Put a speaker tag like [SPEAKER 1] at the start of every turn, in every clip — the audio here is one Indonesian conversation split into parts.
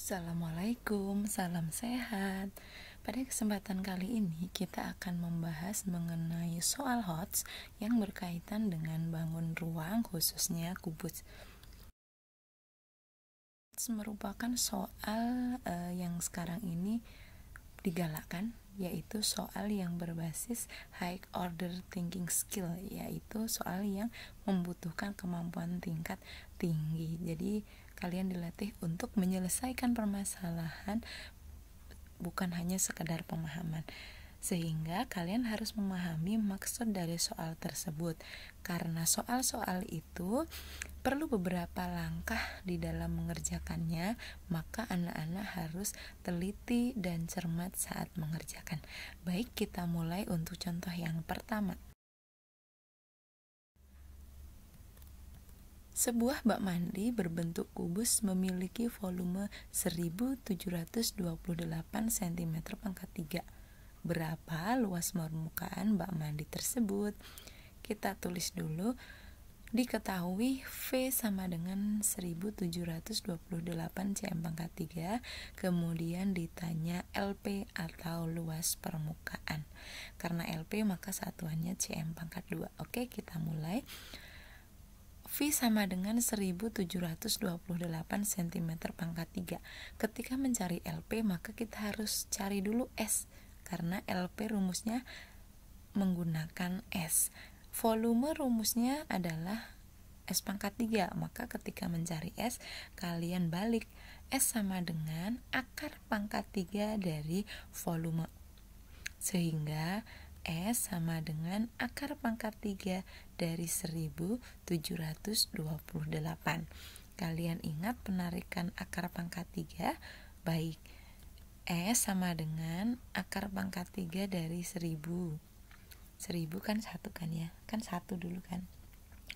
[SPEAKER 1] Assalamualaikum, salam sehat. Pada kesempatan kali ini kita akan membahas mengenai soal HOTS yang berkaitan dengan bangun ruang, khususnya kubus. HOTS merupakan soal yang sekarang ini digalakkan, yaitu soal yang berbasis high order thinking skill, yaitu soal yang membutuhkan kemampuan tingkat tinggi. Jadi kalian dilatih untuk menyelesaikan permasalahan, bukan hanya sekedar pemahaman. Sehingga kalian harus memahami maksud dari soal tersebut. Karena soal-soal itu perlu beberapa langkah di dalam mengerjakannya, maka anak-anak harus teliti dan cermat saat mengerjakan. Baik, kita mulai untuk contoh yang pertama. Sebuah bak mandi berbentuk kubus memiliki volume 1728 cm². Berapa luas permukaan bak mandi tersebut? Kita tulis dulu. Diketahui V sama dengan 1728 cm², kemudian ditanya LP atau luas permukaan. Karena LP maka satuannya cm². Oke, kita mulai. V sama dengan 1728 cm². Ketika mencari LP maka kita harus cari dulu S, karena LP rumusnya menggunakan S. Volume rumusnya adalah S²3, maka ketika mencari S kalian balik. S sama dengan akar pangkat 3 dari volume, sehingga S sama dengan akar pangkat 3 dari 1728. Kalian ingat penarikan akar pangkat 3? Baik, S sama dengan akar pangkat 3 dari 1000. 1000 kan 1 kan ya? Kan 1 dulu kan?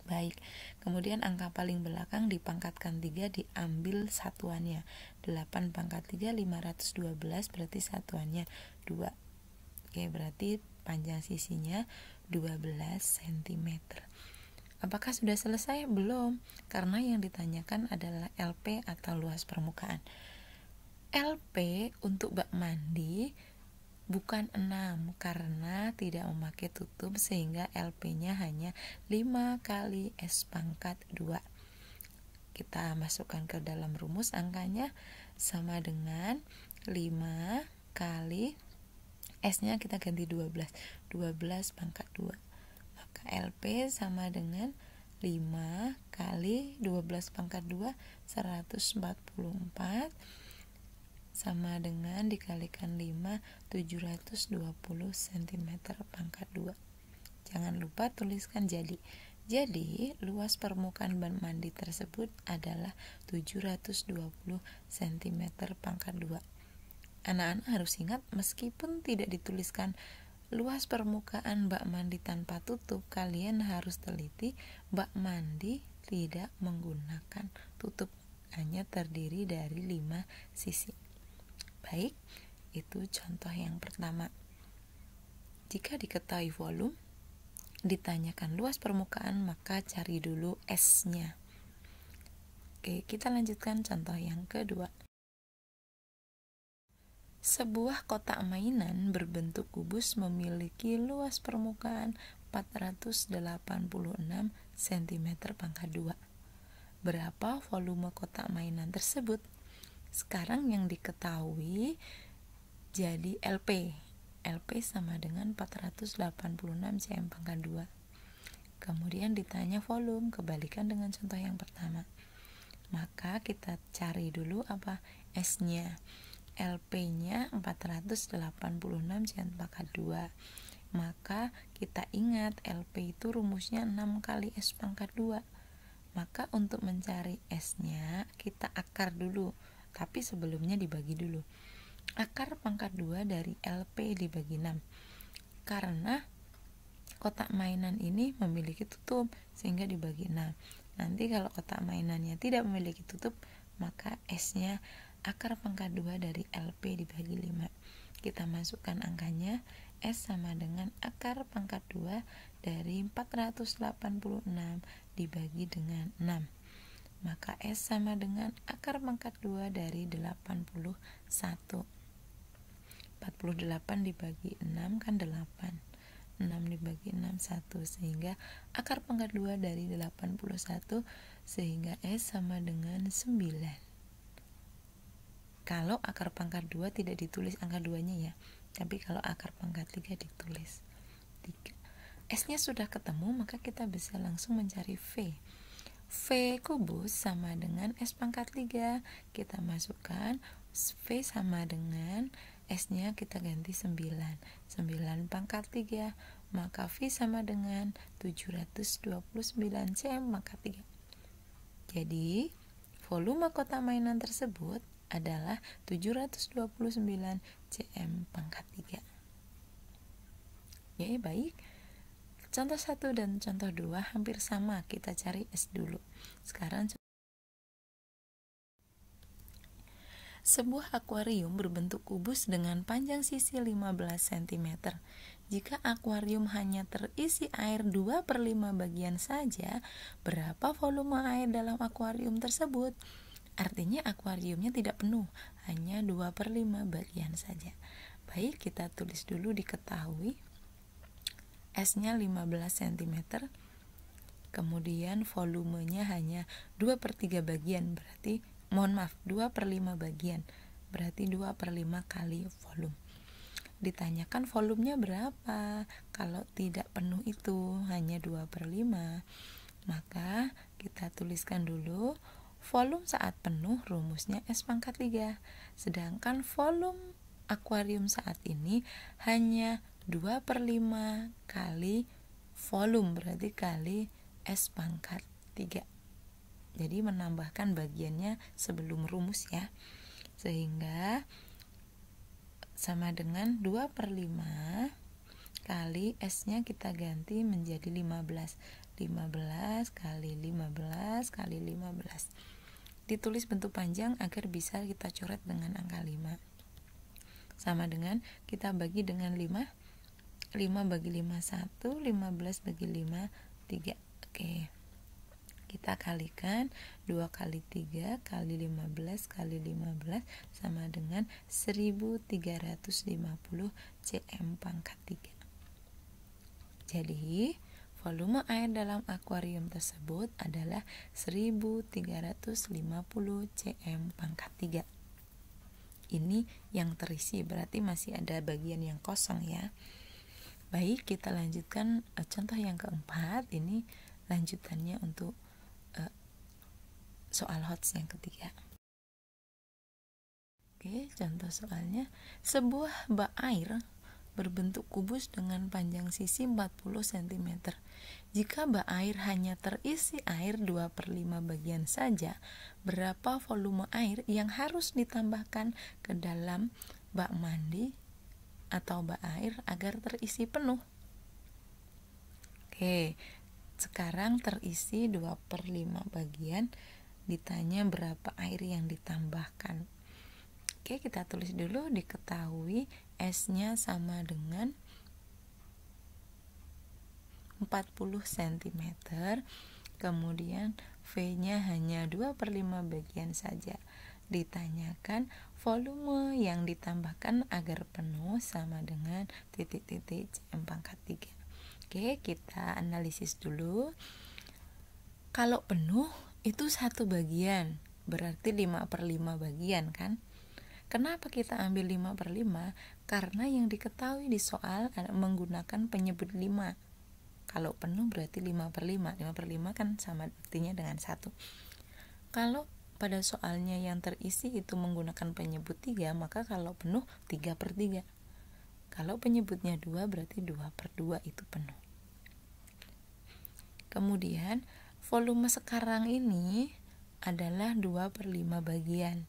[SPEAKER 1] Baik, kemudian angka paling belakang dipangkatkan 3, diambil satuannya. 8 pangkat 3, 512, berarti satuannya 2. Oke, berarti panjang sisinya 12 cm. Apakah sudah selesai? Belum, karena yang ditanyakan adalah LP atau luas permukaan. LP untuk bak mandi bukan 6 karena tidak memakai tutup, sehingga LP-nya hanya 5 kali S²2. Kita masukkan ke dalam rumus, angkanya sama dengan 5 kali S-nya kita ganti 12 pangkat 2. Maka LP sama dengan 5 kali 12 pangkat 2, 144, sama dengan dikalikan 5, 720 cm². Jangan lupa tuliskan jadi. Jadi luas permukaan bak mandi tersebut adalah 720 cm². Anak-anak harus ingat, meskipun tidak dituliskan luas permukaan bak mandi tanpa tutup, kalian harus teliti bak mandi tidak menggunakan tutup, hanya terdiri dari 5 sisi. Baik, itu contoh yang pertama. Jika diketahui volume, ditanyakan luas permukaan, maka cari dulu S-nya. Oke, kita lanjutkan contoh yang kedua. Sebuah kotak mainan berbentuk kubus memiliki luas permukaan 486 cm². Berapa volume kotak mainan tersebut? Sekarang yang diketahui jadi LP. LP sama dengan 486 cm². Kemudian ditanya volume, kebalikan dengan contoh yang pertama. Maka kita cari dulu apa? S-nya. LP-nya 486 cm². Maka kita ingat LP itu rumusnya 6 kali S²2. Maka untuk mencari S-nya kita akar dulu, tapi sebelumnya dibagi dulu. Akar pangkat 2 dari LP dibagi 6. Karena kotak mainan ini memiliki tutup, sehingga dibagi 6. Nanti kalau kotak mainannya tidak memiliki tutup, maka S-nya akar pangkat 2 dari LP dibagi 5. Kita masukkan angkanya. S sama dengan akar pangkat 2 dari 486 dibagi dengan 6. maka S sama dengan akar pangkat 2 dari 81. 48 dibagi 6 kan 8. 6 dibagi 6 1, sehingga akar pangkat 2 dari 81, sehingga S sama dengan 9. Kalau akar pangkat 2 tidak ditulis angka 2-nya ya, tapi kalau akar pangkat 3 ditulis 3. S-nya sudah ketemu, maka kita bisa langsung mencari V. V kubus sama dengan S pangkat 3. Kita masukkan V sama dengan S-nya kita ganti 9. 9 pangkat 3, maka V sama dengan 729 cm pangkat 3. Jadi, volume kotak mainan tersebut adalah 729 cm pangkat 3. Ya, baik. Contoh 1 dan contoh 2 hampir sama, kita cari S dulu. Sekarang sebuah akuarium berbentuk kubus dengan panjang sisi 15 cm. Jika akuarium hanya terisi air 2/5 bagian saja, berapa volume air dalam akuarium tersebut? Artinya akuariumnya tidak penuh, hanya 2/5 bagian saja. Baik, kita tulis dulu diketahui. S-nya 15 cm, kemudian volumenya hanya 2/3 bagian, berarti 2/5 bagian, berarti 2/5 kali volume. Ditanyakan volumenya berapa? Kalau tidak penuh itu hanya 2/5, maka kita tuliskan dulu volume saat penuh, rumusnya S pangkat 3. Sedangkan volume akuarium saat ini hanya 2/5 kali volume, berarti kali S pangkat 3. Jadi menambahkan bagiannya sebelum rumus ya, sehingga sama dengan 2/5 kali S-nya kita ganti menjadi 15. 15 kali 15 kali 15. Ditulis bentuk panjang agar bisa kita coret dengan angka 5. Sama dengan kita bagi dengan 5. 5 bagi 5 1, 15 bagi 5 3. Oke. Kita kalikan 2 kali 3 kali 15 kali 15 sama dengan 1350 cm pangkat 3. Jadi, volume air dalam akuarium tersebut adalah 1350 cm pangkat 3. Ini yang terisi, berarti masih ada bagian yang kosong ya. Baik, kita lanjutkan contoh yang keempat. Ini lanjutannya untuk soal HOTS yang ketiga. Oke, contoh soalnya. Sebuah bak air berbentuk kubus dengan panjang sisi 40 cm. Jika bak air hanya terisi air 2/5 bagian saja, berapa volume air yang harus ditambahkan ke dalam bak mandi atau bak air agar terisi penuh? Oke, sekarang terisi 2/5 bagian, ditanya berapa air yang ditambahkan. Oke, kita tulis dulu diketahui S-nya sama dengan 40 cm, kemudian V-nya hanya 2/5 bagian saja. Ditanyakan volume yang ditambahkan agar penuh sama dengan titik-titik cm pangkat 3. Oke, kita analisis dulu. Kalau penuh itu 1 bagian, berarti 5/5 bagian kan? Kenapa kita ambil 5/5? Karena yang diketahui di soal menggunakan penyebut 5. Kalau penuh berarti 5/5. 5/5 kan sama artinya dengan 1. Kalau pada soalnya yang terisi itu menggunakan penyebut 3, maka kalau penuh 3/3. Kalau penyebutnya 2 berarti 2/2 itu penuh. Kemudian volume sekarang ini adalah 2/5 bagian.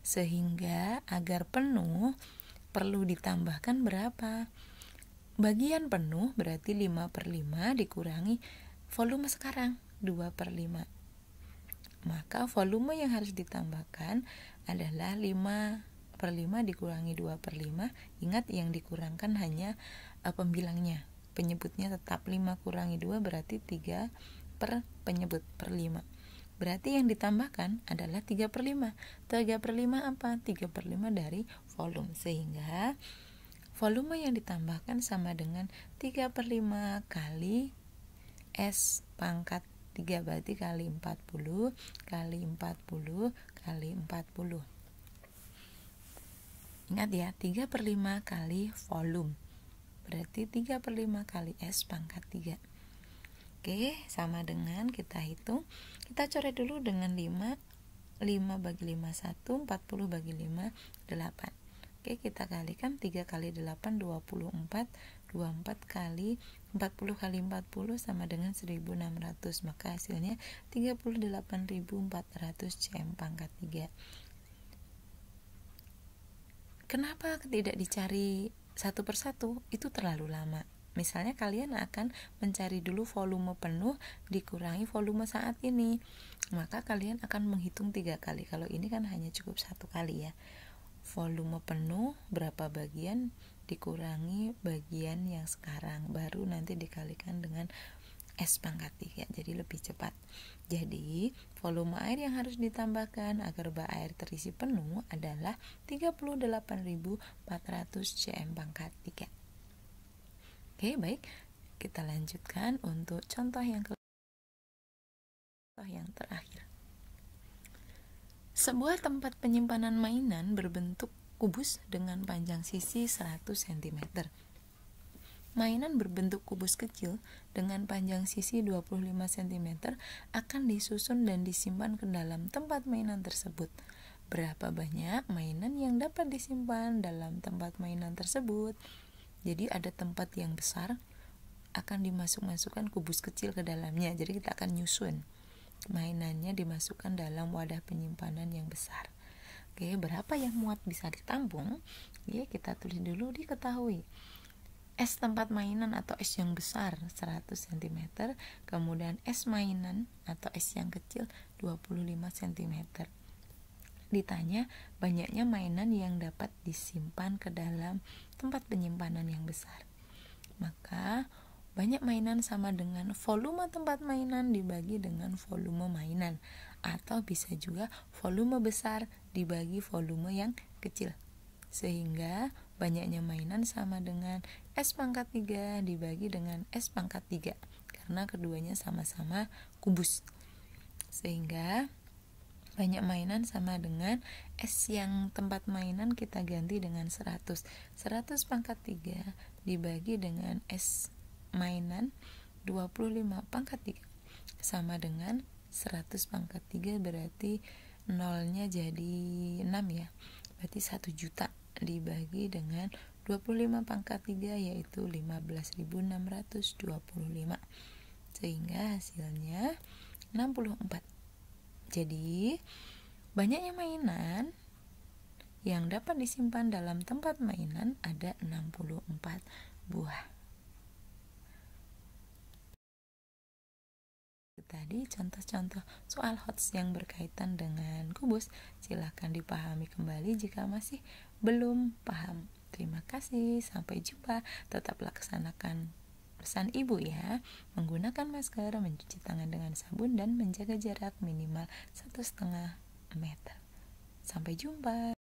[SPEAKER 1] Sehingga agar penuh perlu ditambahkan berapa? Bagian penuh berarti 5/5 dikurangi volume sekarang 2/5. Maka volume yang harus ditambahkan adalah 5/5 dikurangi 2/5. Ingat yang dikurangkan hanya pembilangnya. Penyebutnya tetap 5 kurangi 2 berarti 3 per penyebut per 5. Berarti yang ditambahkan adalah 3/5. 3/5 apa? 3/5 dari volume. Sehingga volume yang ditambahkan sama dengan 3/5 kali S pangkat 3, berarti kali 40 kali 40 kali 40. Ingat ya, 3/5 kali volume, berarti 3/5 kali S pangkat 3. Oke, sama dengan kita hitung. Kita coret dulu dengan 5 bagi 5 1, 40 bagi 5 8. Oke, kita kalikan 3 kali 8 24, 24 kali 40 kali 40 sama dengan 1600. Maka hasilnya 38.400 cm pangkat 3. Kenapa tidak dicari satu persatu? Itu terlalu lama. Misalnya kalian akan mencari dulu volume penuh dikurangi volume saat ini, maka kalian akan menghitung 3 kali. Kalau ini kan hanya cukup 1 kali ya. Volume penuh berapa bagian dikurangi bagian yang sekarang, baru nanti dikalikan dengan S pangkat 3, jadi lebih cepat. Jadi volume air yang harus ditambahkan agar bak air terisi penuh adalah 38.400 cm pangkat 3. Oke, baik. Kita lanjutkan untuk contoh yang terakhir. Sebuah tempat penyimpanan mainan berbentuk kubus dengan panjang sisi 100 cm. Mainan berbentuk kubus kecil dengan panjang sisi 25 cm akan disusun dan disimpan ke dalam tempat mainan tersebut. Berapa banyak mainan yang dapat disimpan dalam tempat mainan tersebut? Jadi ada tempat yang besar, akan dimasukkan kubus kecil ke dalamnya. Jadi kita akan nyusun mainannya, dimasukkan dalam wadah penyimpanan yang besar. Oke, berapa yang muat bisa ditampung? Ya, kita tulis dulu, diketahui S tempat mainan atau S yang besar 100 cm, kemudian S mainan atau S yang kecil 25 cm. Ditanya banyaknya mainan yang dapat disimpan ke dalam tempat penyimpanan yang besar. Maka banyak mainan sama dengan volume tempat mainan dibagi dengan volume mainan, atau bisa juga volume besar dibagi volume yang kecil. Sehingga banyaknya mainan sama dengan S pangkat 3 dibagi dengan S pangkat 3, karena keduanya sama-sama kubus. Sehingga banyak mainan sama dengan S yang tempat mainan kita ganti dengan 100. 100 pangkat 3 dibagi dengan S mainan 25 pangkat 3 sama dengan 100 pangkat 3, berarti nolnya jadi 6 ya. Berarti 1 juta dibagi dengan 25 pangkat 3 yaitu 15.625. Sehingga hasilnya 64. Jadi, banyaknya mainan yang dapat disimpan dalam tempat mainan ada 64 buah. Tadi contoh-contoh soal HOTS yang berkaitan dengan kubus. Silahkan dipahami kembali jika masih belum paham. Terima kasih, sampai jumpa. Tetap laksanakan pesan ibu ya, menggunakan masker, mencuci tangan dengan sabun, dan menjaga jarak minimal 1,5 meter. Sampai jumpa.